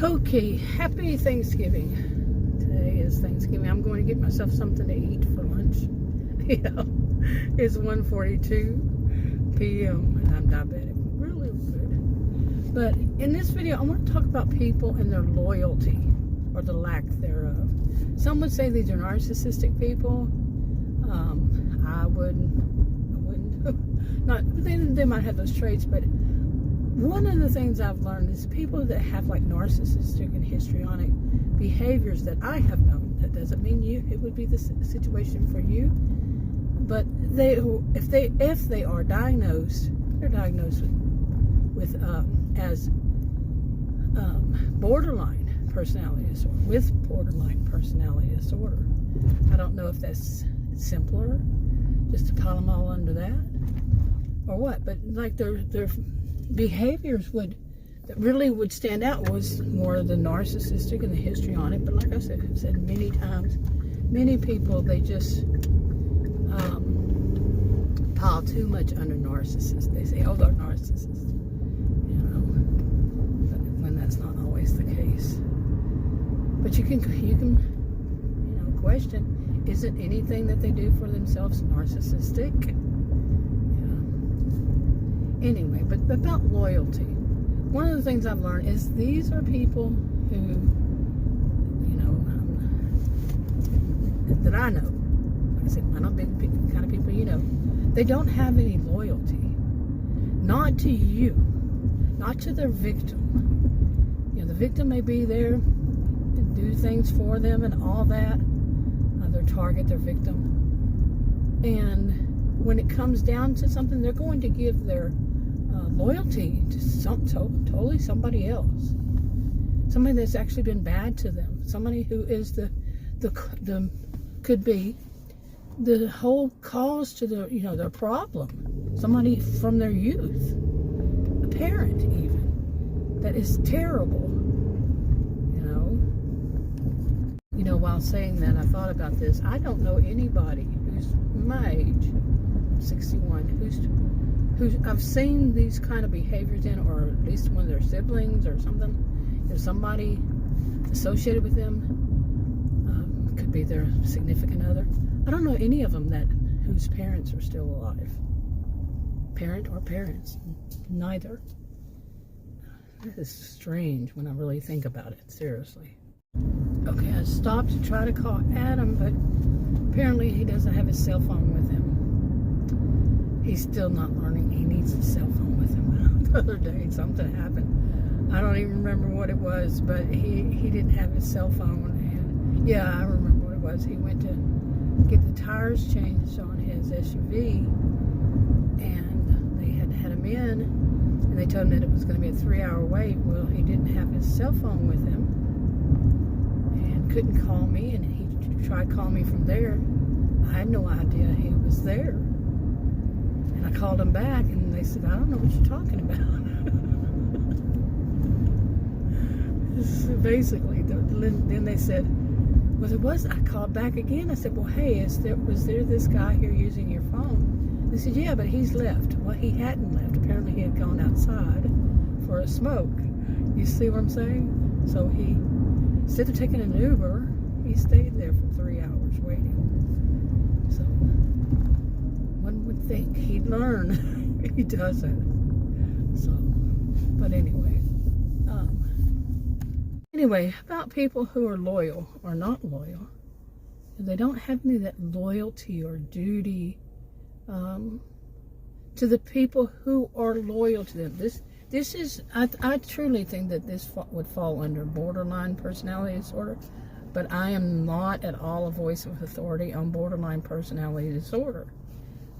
Okay, happy Thanksgiving. Today is Thanksgiving. I'm going to get myself something to eat for lunch. It's 1:42 p.m. and I'm diabetic. Really good. But in this video, I want to talk about people and their loyalty or the lack thereof. Some would say these are narcissistic people. I wouldn't. Not. They might have those traits, but one of the things I've learned is people that have like narcissistic and histrionic behaviors that I have known. That doesn't mean it would be the situation for you, but if they are diagnosed, they're diagnosed with as borderline personality disorder, with borderline personality disorder. I don't know if that's simpler, just to pile them all under that, or what. But like their behaviors that really would stand out was more the narcissistic and the histrionic. But like I've said many times, many people, they just pile too much under narcissists. They say, oh, they're narcissists, but when that's not always the case. But you can question, isn't anything that they do for themselves narcissistic? Anyway, but about loyalty, one of the things I've learned is these are people who, that I know, like I said, I'm not big kind of people, they don't have any loyalty, not to you, not to their victim. The victim may be there to do things for them and all that, their target, their victim, and when it comes down to something, they're going to give their loyalty to totally somebody else, somebody that's actually been bad to them, somebody who is the could be the whole cause to their problem, somebody from their youth, a parent even, that is terrible. While saying that, I thought about this. I don't know anybody who's my age, 61, who's I've seen these kind of behaviors in, or at least one of their siblings or something. There's somebody associated with them, could be their significant other. I don't know any of them whose parents are still alive. Parent or parents, neither. That is strange when I really think about it, seriously. Okay, I stopped to try to call Adam, but apparently he doesn't have his cell phone with him. He's still not learning. He needs his cell phone with him. The other day, something happened. I don't even remember what it was, but he didn't have his cell phone. And yeah, I remember what it was. He went to get the tires changed on his SUV, and they had him in, and they told him that it was going to be a 3-hour wait. Well, he didn't have his cell phone with him, couldn't call me, and he tried to call me from there. I had no idea he was there, and I called him back, and they said, I don't know what you're talking about. Basically, then they said, well, I called back again. I said, well, hey, was there this guy here using your phone? They said, yeah, but he's left. Well, he hadn't left. Apparently he had gone outside for a smoke. You see what I'm saying? So instead of taking an Uber, he stayed there for 3 hours waiting. So one would think he'd learn. He doesn't. So, but anyway. Anyway, about people who are loyal or not loyal. They don't have any of that loyalty or duty to the people who are loyal to them. This is, I truly think that this would fall under borderline personality disorder, but I am not at all a voice of authority on borderline personality disorder.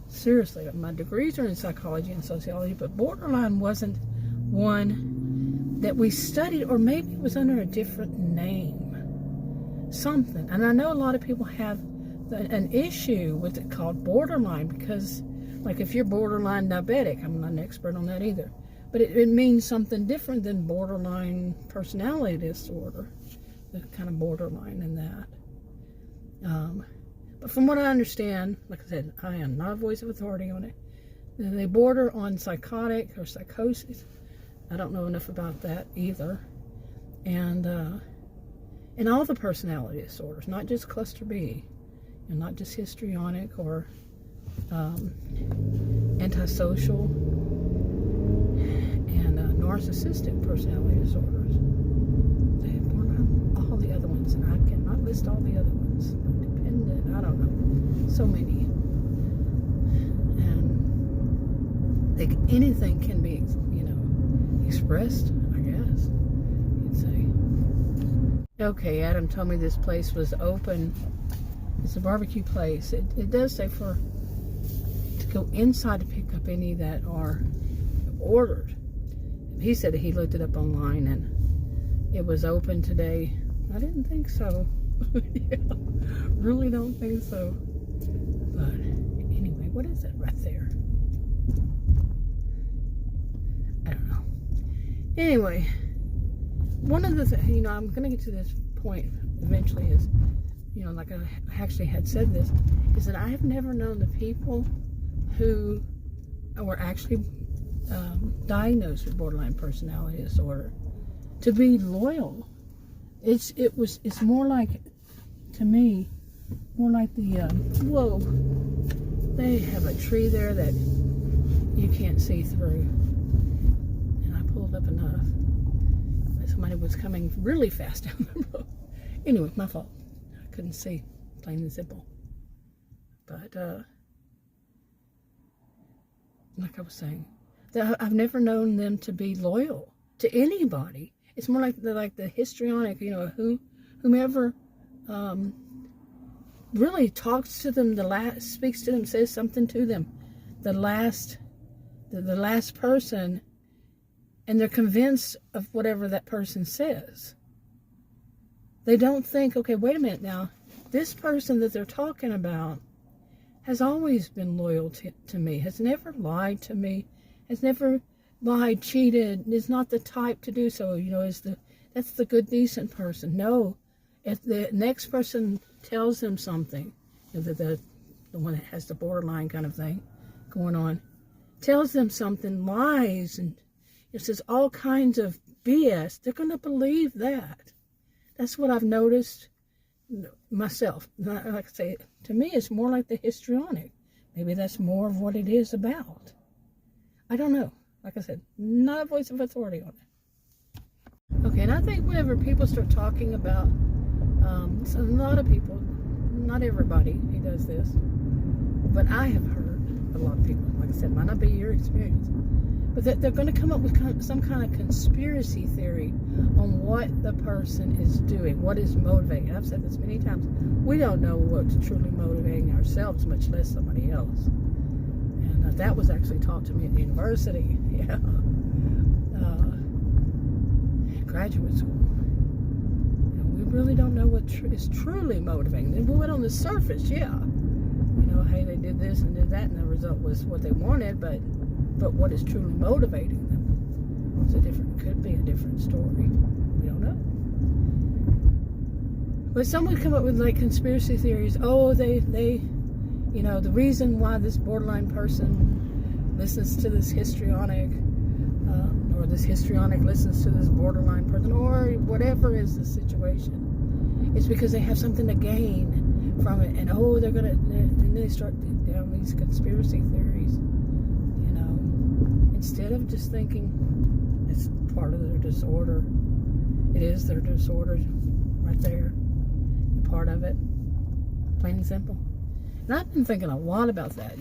Seriously, my degrees are in psychology and sociology, but borderline wasn't one that we studied, or maybe it was under a different name, something. And I know a lot of people have an issue with it called borderline, because like if you're borderline diabetic, I'm not an expert on that either, but it means something different than borderline personality disorder, the kind of borderline in that. But from what I understand, like I said, I am not a voice of authority on it. They border on psychotic or psychosis. I don't know enough about that either. and all the personality disorders, not just cluster B, and not just histrionic or antisocial and narcissistic personality disorders. They have all the other ones, and I cannot list all the other ones. Dependent, I don't know, so many. And anything can be, expressed, I guess you'd say. Okay, Adam told me this place was open. It's a barbecue place. It does say to go inside to pick up any that are ordered. He said that he looked it up online and it was open today. I didn't think so. Yeah, really don't think so. But anyway, what is it right there? I don't know. Anyway, one of the things, I'm going to get to this point eventually is, like I actually had said this, is that I have never known the people who were actually diagnosed with borderline personality disorder to be loyal. It's more like, to me, more like the whoa, they have a tree there that you can't see through, and I pulled up enough. Somebody was coming really fast down the road. Anyway, my fault. I couldn't see, plain and simple. But like I was saying, I've never known them to be loyal to anybody. It's more like the histrionic, whomever really talks to them, speaks to them, says something to them, the last person, and they're convinced of whatever that person says. They don't think, okay, wait a minute now, this person that they're talking about has always been loyal to me, has never lied to me, has never lied, cheated, is not the type to do so, that's the good, decent person. No, if the next person tells them something, the one that has the borderline kind of thing going on, tells them something, lies, and it says all kinds of BS, they're going to believe that. That's what I've noticed myself. Like I say, to me, it's more like the histrionic. Maybe that's more of what it is about. I don't know. Like I said, not a voice of authority on it. Okay, and I think whenever people start talking about, so a lot of people, not everybody who does this, but I have heard a lot of people, like I said, might not be your experience, but that they're going to come up with some kind of conspiracy theory on what the person is doing, what is motivating. I've said this many times. We don't know what's truly motivating ourselves, much less somebody else. And that was actually taught to me at the university. Yeah. Graduate school. And we really don't know what is truly motivating them. We went on the surface, yeah. Hey, they did this and did that, and the result was what they wanted, but what is truly motivating them could be a different story. We don't know. But some would come up with like conspiracy theories. Oh, they the reason why this borderline person listens to this histrionic, or this histrionic listens to this borderline person, or whatever is the situation, is because they have something to gain from it, and and they start down these conspiracy theories. Instead of just thinking it's part of their disorder, it is their disorder right there, part of it, plain and simple. And I've been thinking a lot about that,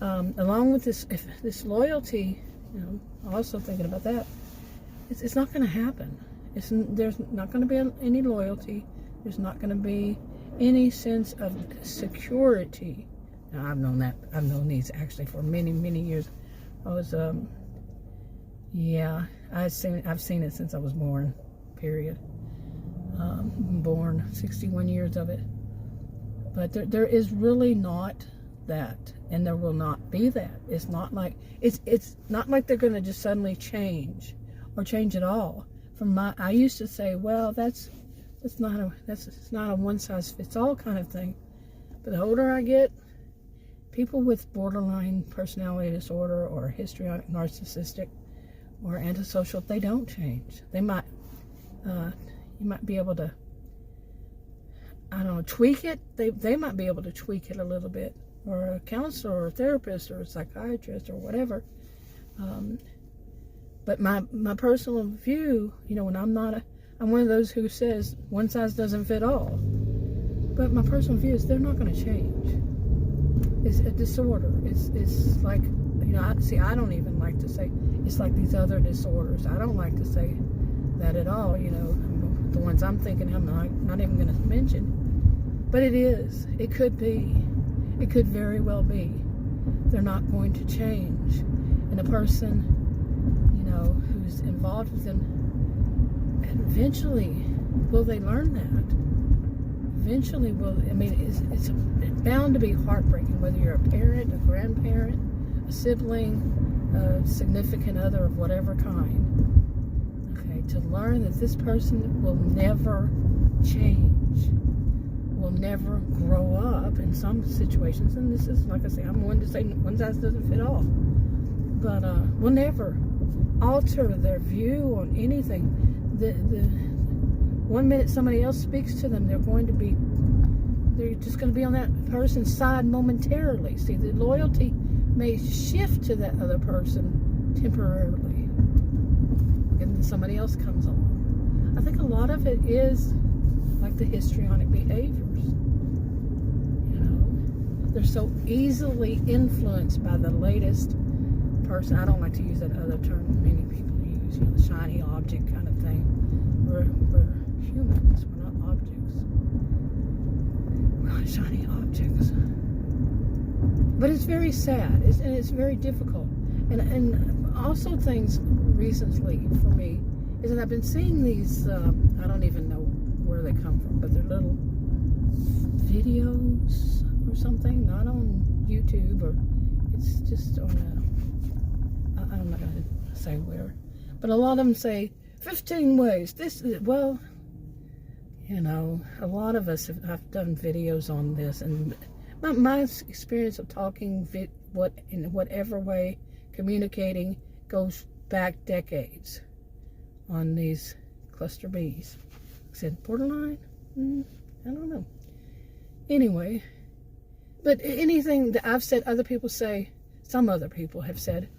along with this loyalty, also thinking about that. It's not going to happen. There's not going to be any loyalty. There's not going to be any sense of security. Now, I've known these actually for many, many years. I was, I've seen it since I was born, period. Born, 61 years of it. But there is really not that, and there will not be that. It's not like they're going to just suddenly change, or change at all. I used to say, well, it's not a one size fits all kind of thing. But the older I get, people with borderline personality disorder or histrionic, narcissistic, or antisocial, they don't change. They might you might be able to, I don't know, tweak it. They might be able to tweak it a little bit, or a counselor or a therapist or a psychiatrist or whatever. But my personal view, when I'm one of those who says one size doesn't fit all. But my personal view is they're not going to change. It's a disorder. It's like, I don't even like to say it's like these other disorders. I don't like to say that at all. The ones I'm thinking I'm not even going to mention. But it is. It could be. It could very well be. They're not going to change. And a person, who's involved with them, and eventually, will they learn that? Eventually, it's bound to be heartbreaking, whether you're a parent, a grandparent, a sibling, a significant other of whatever kind. Okay, to learn that this person will never change, will never grow up in some situations. And this is, like I say, I'm one to say one size doesn't fit all. But will never alter their view on anything. The one minute somebody else speaks to them, they're just going to be on that person's side momentarily. See, the loyalty may shift to that other person temporarily, and then somebody else comes along. I think a lot of it is like the histrionic behaviors. They're so easily influenced by the latest person. I don't like to use that other term many people use, the shiny object kind of thing. We're humans, we're not objects. We're not shiny objects. But it's very sad, and it's very difficult. And also things recently for me is that I've been seeing these, I don't even know where they come from, but they're little videos or something, not on YouTube, or it's just on I'm not going to say where, but a lot of them say 15 ways. This is, well, a lot of us have done videos on this, and my experience of talking in whatever way, communicating, goes back decades on these cluster Bs. I said borderline? I don't know. Anyway, but anything that I've said, other people say, some other people have said,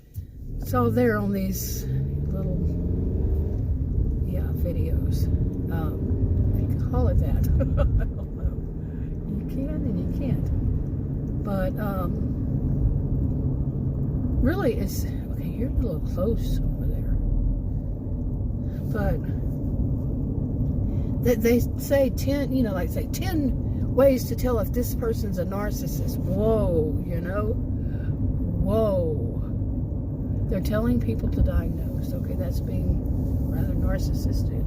it's all there on these little, videos. If you can call it that. I don't know. You can and you can't. But, really, it's, okay, you're a little close over there. But, they say 10, 10 ways to tell if this person's a narcissist. Whoa, whoa. They're telling people to diagnose. Okay, that's being rather narcissistic.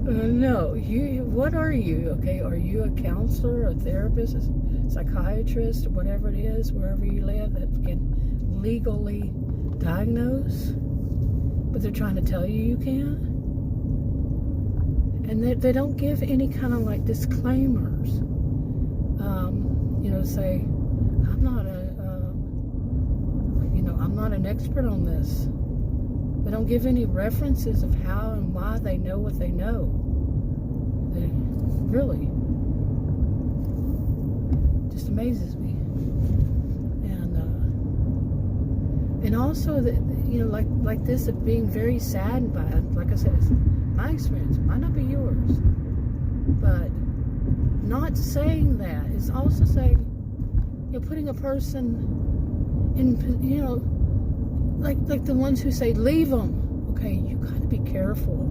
No, what are you? Okay, are you a counselor, a therapist, a psychiatrist, whatever it is, wherever you live, that can legally diagnose? But they're trying to tell you can? And they don't give any kind of like disclaimers. Say, I'm not an expert on this. They don't give any references of how and why they know what they know. They really just amazes me. And also that, like this, of being very saddened by it. Like I said, it's my experience. It might not be yours, but not saying that is also saying you're putting a person in, like the ones who say leave them. Okay, you got to be careful.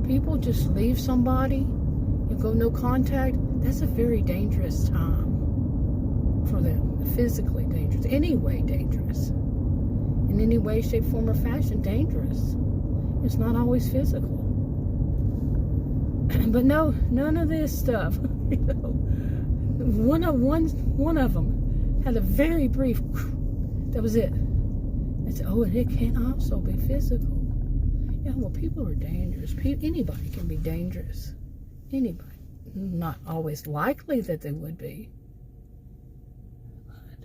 People just leave somebody, you go no contact. That's a very dangerous time for them. Physically dangerous, anyway dangerous. In any way, shape, form, or fashion, dangerous. It's not always physical. But no, none of this stuff. One of them had a very brief. That was it. It's and it can also be physical. Yeah, well, people are dangerous. Anybody can be dangerous. Anybody. Not always likely that they would be. But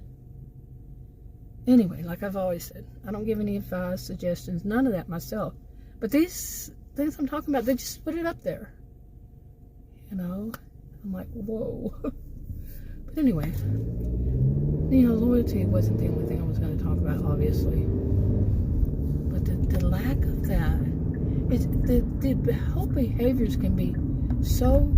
anyway, like I've always said, I don't give any advice, suggestions, none of that myself. But these things I'm talking about, they just put it up there. You know, I'm like, whoa. But anyway, you know, loyalty wasn't the only thing I was going to talk about, obviously. But the lack of that, the whole behaviors can be so,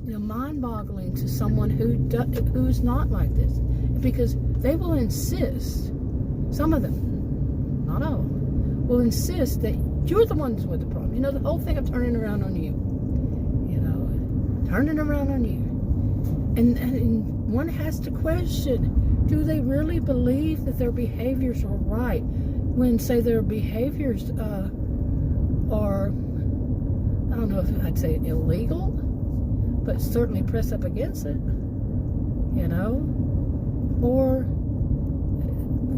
you know, mind-boggling to someone who's not like this, because they will insist. Some of them, not all, will insist that you're the ones with the problem. You know, the whole thing of turning around on you. You know, turning around on you. And one has to question, do they really believe that their behaviors are right when, say, their behaviors are, I don't know if I'd say illegal, but certainly press up against it, you know? Or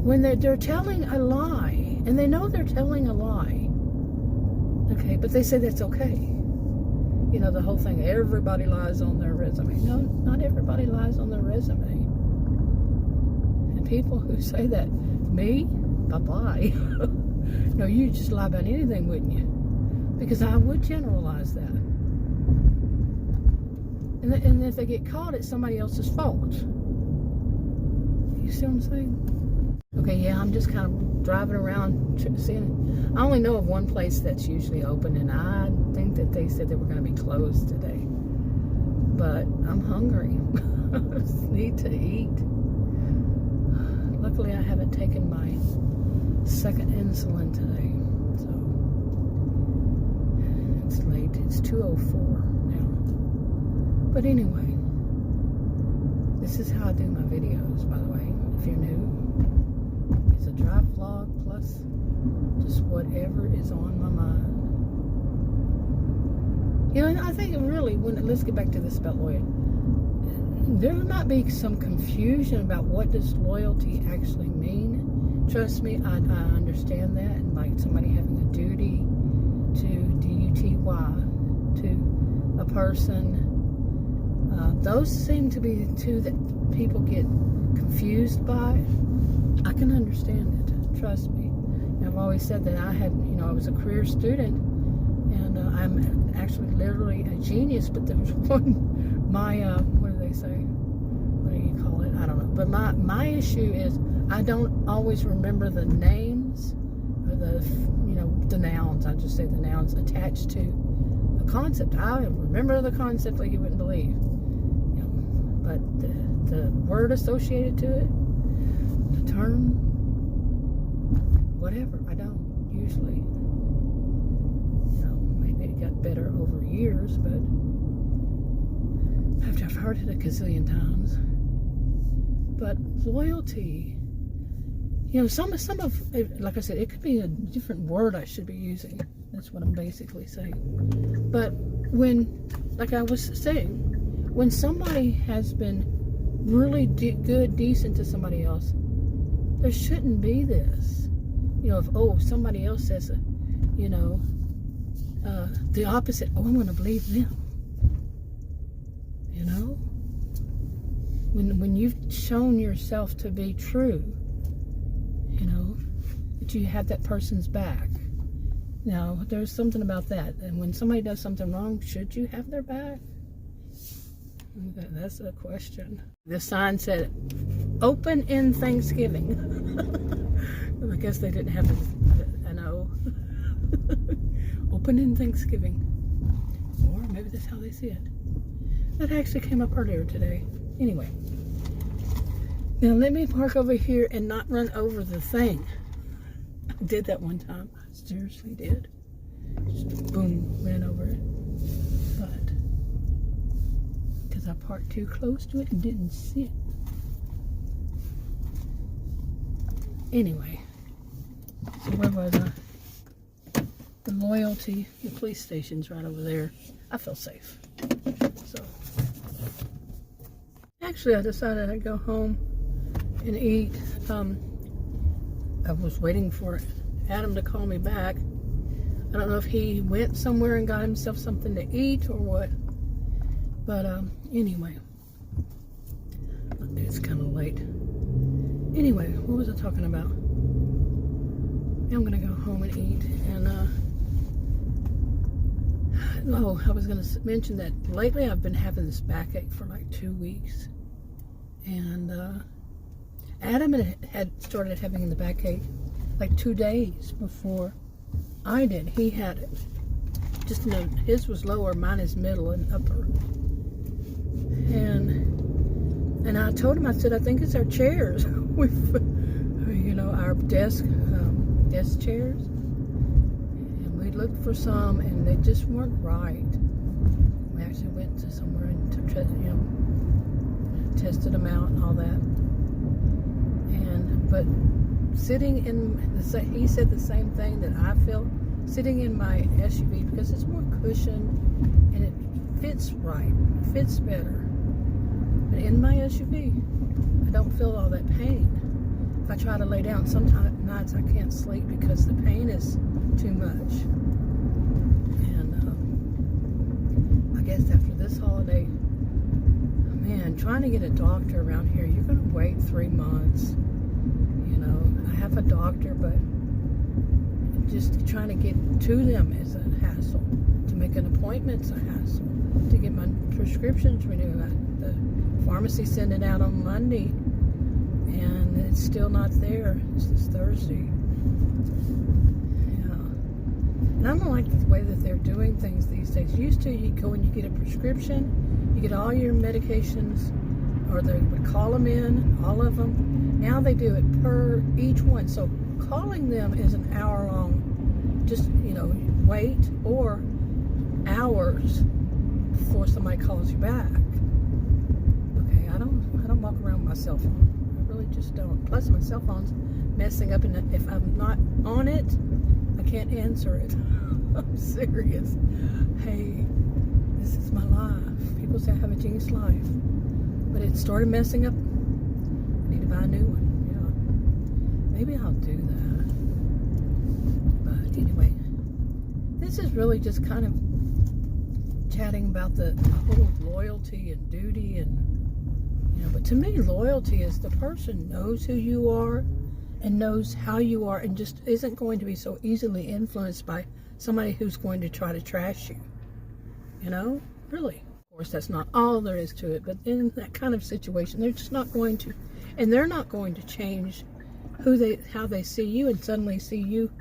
when they're telling a lie, and they know they're telling a lie, okay, but they say that's okay. You know, the whole thing, everybody lies on their resume. No, not everybody lies on their resume. And people who say that, me, bye-bye. No, you just lie about anything, wouldn't you? Because I would generalize that. And if they get caught, it's somebody else's fault. You see what I'm saying? Okay, yeah, I'm just kind of driving around seeing. I only know of one place that's usually open, and I think that they said they were going to be closed today. But I'm hungry. I need to eat. Luckily, I haven't taken my second insulin today, so it's late. It's 2:04 now. But anyway, this is how I do my videos, by the way, if you're new. It's a drive vlog plus just whatever is on my mind. You know, and I think really, let's get back to this about loyalty. There might be some confusion about what does loyalty actually mean. Trust me, I understand that, and like somebody having a duty to D-U-T-Y to a person. Those seem to be the two that people get confused by. I can understand it, trust me. And I've always said that I was a career student, and I'm actually literally a genius, but there was one, what do they say? What do you call it? I don't know. But my issue is I don't always remember the names, or the nouns, I just say the nouns attached to the concept. I remember the concept like you wouldn't believe. But the word associated to it, the term, whatever, I don't usually. You know, maybe it got better over years, but after I've heard it a gazillion times. But loyalty, you know, some of it, like I said, it could be a different word I should be using. That's what I'm basically saying. But when, like I was saying, when somebody has been really good, decent to somebody else, there shouldn't be this. You know, if, somebody else says, the opposite, I'm going to believe them. You know? When you've shown yourself to be true, you know, that you have that person's back. Now, there's something about that. And when somebody does something wrong, should you have their back? That's a question. The sign said, open in Thanksgiving. I guess they didn't have an O. Open in Thanksgiving. Or maybe that's how they see it. That actually came up earlier today. Anyway. Now let me park over here and not run over the thing. I did that one time. I seriously did. Just boom, ran over it. But I parked too close to it and didn't see it. Anyway, so where was I? The loyalty, the police station's right over there. I feel safe. So, actually, I decided I'd go home and eat. I was waiting for Adam to call me back. I don't know if he went somewhere and got himself something to eat or what. But anyway, it's kind of late. Anyway, what was I talking about? I'm gonna go home and eat, and Oh, I was going to mention that lately I've been having this backache for like 2 weeks. And Adam had started having the backache like 2 days before I did. He had it. Just, you know, his was lower, mine is middle and upper. And I told him, I said, I think it's our chairs. We've, you know, our desk chairs. And we looked for some, and they just weren't right. We actually went to somewhere and tested them out and all that. But sitting in he said the same thing that I feel. Sitting in my SUV, because it's more cushioned and it fits right, it fits better. But in my SUV, I don't feel all that pain. If I try to lay down, sometimes nights I can't sleep because the pain is too much. And I guess after this holiday, man, trying to get a doctor around here, you're going to wait 3 months. You know, I have a doctor, but just trying to get to them is a hassle. To make an appointment's a hassle. To get my prescriptions renewed, the pharmacy sent it out on Monday, and it's still not there. It's this Thursday. Yeah. And I don't like the way that they're doing things these days. Used to, you go and you get a prescription, you get all your medications, or they would call them in, all of them. Now they do it per each one. So calling them is an hour long, just, you know, wait, or hours before somebody calls you back. Okay, I don't walk around with my cell phone. I really just don't. Plus my cell phone's messing up, and if I'm not on it, I can't answer it. I'm serious. Hey, this is my life. People say I have a genius life, but it started messing up. I need to buy a new one. Yeah, maybe I'll do that. But anyway, this is really just kind of chatting about the whole loyalty and duty, and you know. But to me, loyalty is the person knows who you are and knows how you are, and just isn't going to be so easily influenced by somebody who's going to try to trash you. You know, really. Of course, that's not all there is to it, but in that kind of situation, they're just not going to, and they're not going to change how they see you, and suddenly see you,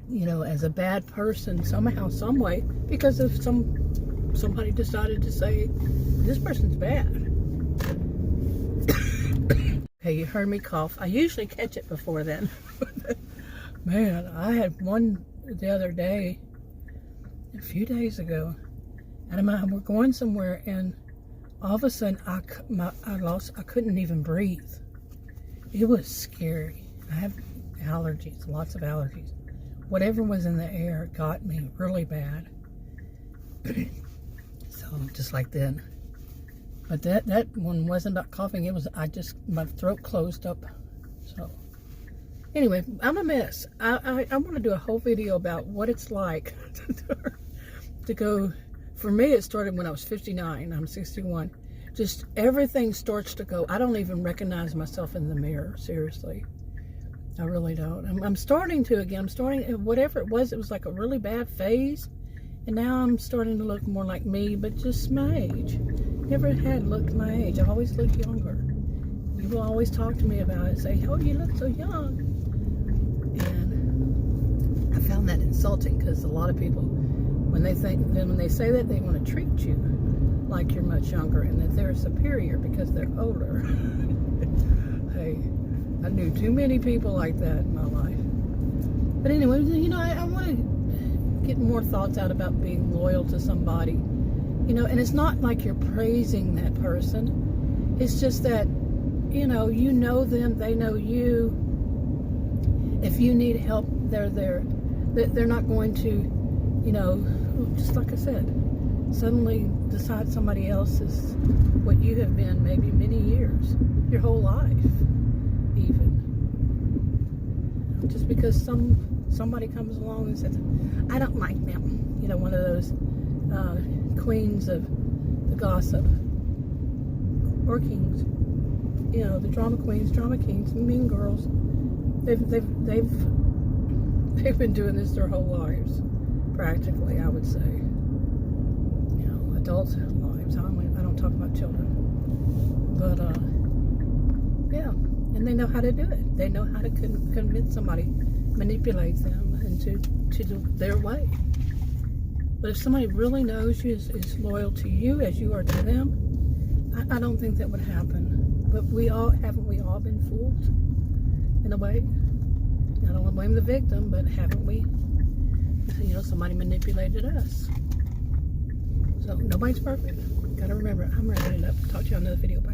you know, as a bad person somehow, some way, because of somebody decided to say this person's bad. Okay, you heard me cough. I usually catch it before then. Man, I had one the other day, a few days ago. And we're going somewhere, and all of a sudden I couldn't even breathe. It was scary. I have allergies, lots of allergies. Whatever was in the air got me really bad. So just like then. But that one wasn't about coughing. It was, my throat closed up. So anyway, I'm a mess. I want to do a whole video about what it's like to go. For me, it started when I was 59. I'm 61. Just everything starts to go. I don't even recognize myself in the mirror. Seriously. I really don't. I'm starting to again. Whatever it was like a really bad phase. And now I'm starting to look more like me, but just my age. Never had looked my age. I always looked younger. People always talk to me about it. Say, oh, you look so young. And I found that insulting, because a lot of people, when they say that, they want to treat you like you're much younger and that they're superior because they're older. Hey, I knew too many people like that in my life. But anyway, you know, I want to get more thoughts out about being loyal to somebody. You know, and it's not like you're praising that person. It's just that, you know them, they know you. If you need help, they're there. They're not going to, you know, just like I said, suddenly decide somebody else is what you have been maybe many years, your whole life, even. Just because somebody comes along and says, I don't like them. You know, one of those queens of the gossip, or kings. You know, the drama queens, drama kings, mean girls. They've been doing this their whole lives, practically, I would say. adults have lives. I don't talk about children. But, yeah. And they know how to do it. They know how to convince somebody, manipulate them into their way. But if somebody really knows you, is loyal to you as you are to them, I don't think that would happen. But haven't we all been fooled in a way? I don't want to blame the victim, but haven't we? Somebody manipulated us. So nobody's perfect. Gotta remember, I'm wrapping it up. Talk to you on another video. Bye.